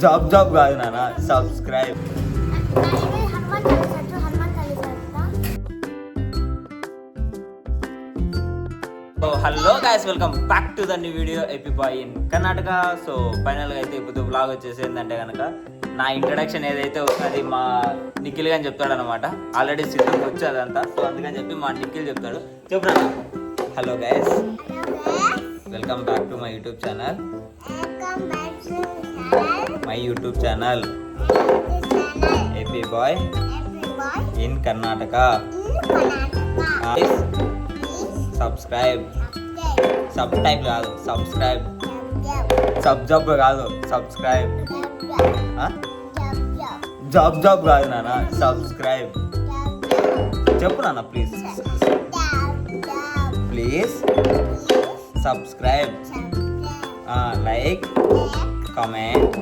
Job job కాదు నాన్న, subscribe. Hello guys, welcome back to the new video AP boy in Karnataka. So ఫైనల్గా అయితే ఇప్పుడు బ్లాగ్ వచ్చేసి ఏంటంటే కనుక నా ఇంట్రడక్షన్ ఏదైతే అది మా నిఖిల్ గాని చెప్తాడు అనమాట. ఆల్రెడీ సిద్ధంగా వచ్చి అదంతా, సో అందుకని చెప్పి మా నిఖిల్ చెప్తాడు. చెప్పు నాన్న. Hello guys, welcome back to my YouTube channel. My YouTube channel AP boy in Karnataka. Subscribe, sub type కాదు, సబ్స్క్రైబ్, సబ్ జాబ్ కాదు, సబ్స్క్రైబ్. జాబ్ జాబ్ కాదు నాన్న, సబ్స్క్రైబ్. చెప్పు నాన్న please. Please subscribe, like, comment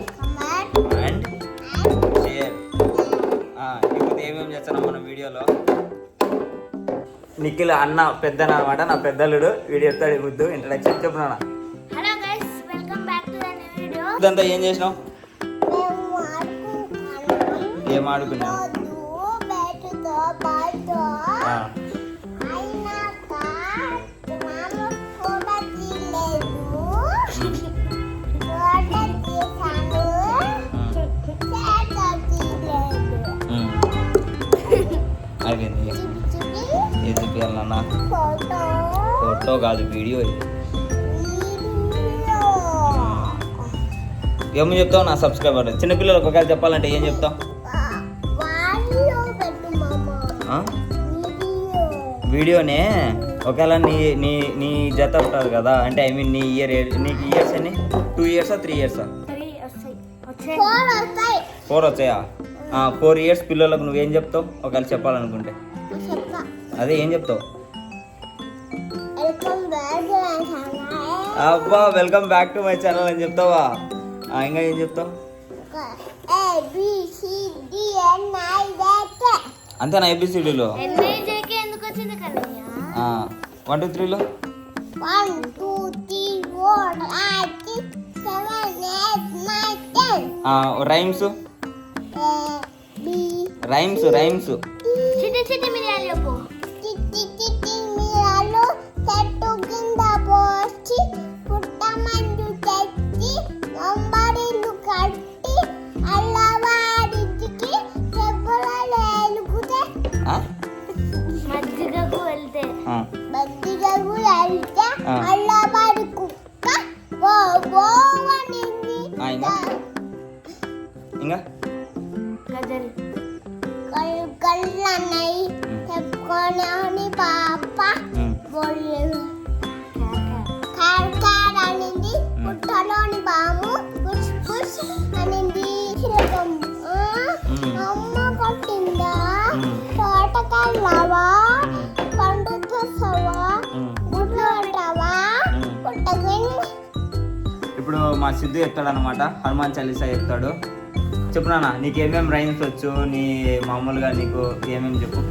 and share. ఇప్పుడు ఏమేమి చేస్తున్నాం మనం వీడియోలో. నిఖిల్ అన్న పెద్దన అనమాట, నా పెద్దలుడు. వీడియో చెప్తాడు ముద్దు ఇంట్రడక్షన్. చెప్పు నాన్న. Hello guys, welcome back to the new video. ఇదంతా ఏం చేసినావు? ఏం ఆడుకున్నావు? అయిపోయింది. ఏది తీయాలన్నా? ఫోటో కాదు, వీడియో. ఏమని చెప్తావు నా సబ్స్క్రైబర్? చిన్నపిల్లలకు ఒకవేళ చెప్పాలంటే ఏం చెప్తావు? వీడియోనే. ఒకవేళ నీ నీ నీ జత ఉంటుంది కదా, అంటే ఐ మీన్ నీ నీకు ఇయర్స్ అని 2 years 3 years? 4 వచ్చాయా? 4 years పిల్లలకు నువ్వేం చెప్తావు ఒకవేళ చెప్పాలనుకుంటే? అదే ఏం చెప్తావు? అబ్బా, welcome back to my channel అని చెప్తావా? ఇంకా ఏం చెప్తావు? అంతేనా? ABCDలో 1 2 3లో రైమ్స్ రైమ్స్ రైమ్స్. ఇంకా పుట్టలోని బాము అనింది. అమ్మ కొట్టిందా? తోటకెళ్ళావా? పండు చూసావా? గుడ్లు అంటావా? ఇప్పుడు మా సిద్ధు చెప్తాడు అనమాట, హనుమాన్ చాలీసా చెప్తాడు. చెప్పు నాన్న, నీకు ఏమేమి రైమ్స్ వచ్చు? నీ మామూలుగా నీకు ఏమేమి చెప్పు.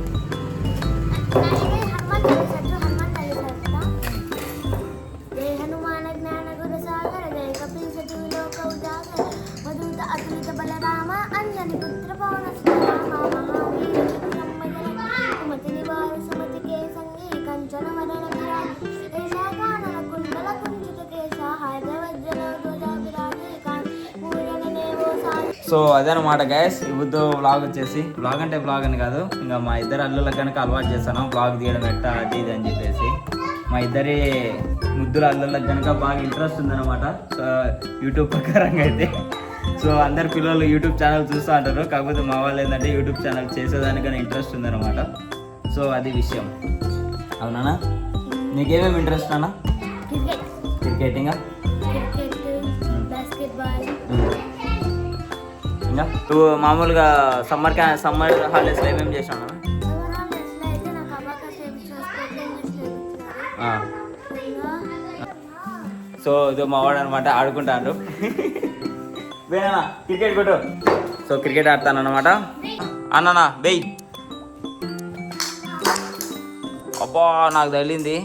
సో అదనమాట గైస్, ఇప్పుడు వ్లాగ్ వచ్చేసి, వ్లాగ్ అంటే వ్లాగ్ అని కాదు, ఇంకా మా ఇద్దరు అల్లుళ్ళకి కనుక అలవాటు చేస్తాను వ్లాగ్ తీయడం ఎట్టా అది ఇది అని చెప్పేసి. మా ఇద్దరి ముద్దుల అల్లుళ్ళకి కనుక బాగా ఇంట్రెస్ట్ ఉందన్నమాట. సో యూట్యూబ్ ప్రకారంగా అయితే సో అందరు పిల్లలు యూట్యూబ్ ఛానల్ చూస్తూ అంటారు, కాకపోతే మా వాళ్ళు ఏంటంటే యూట్యూబ్ ఛానల్ చేసేదానికన్నా ఇంట్రెస్ట్ ఉందన్నమాట. సో అది విషయం. అవునా? నీకేమేమి ఇంట్రెస్ట్ అన్న? క్రికెట్, ఇంకా ఇంకా నువ్వు మామూలుగా సమ్మర్ హాలిడేస్లో ఏమేమి చేసాను? సో ఇది మా వాడు అనమాట, ఆడుకుంటాడు. వేనా క్రికెట్ కొట్టు. సో క్రికెట్ ఆడతాను అనమాట. అన్నా బెయ్. అబ్బా నాకు తగిలింది.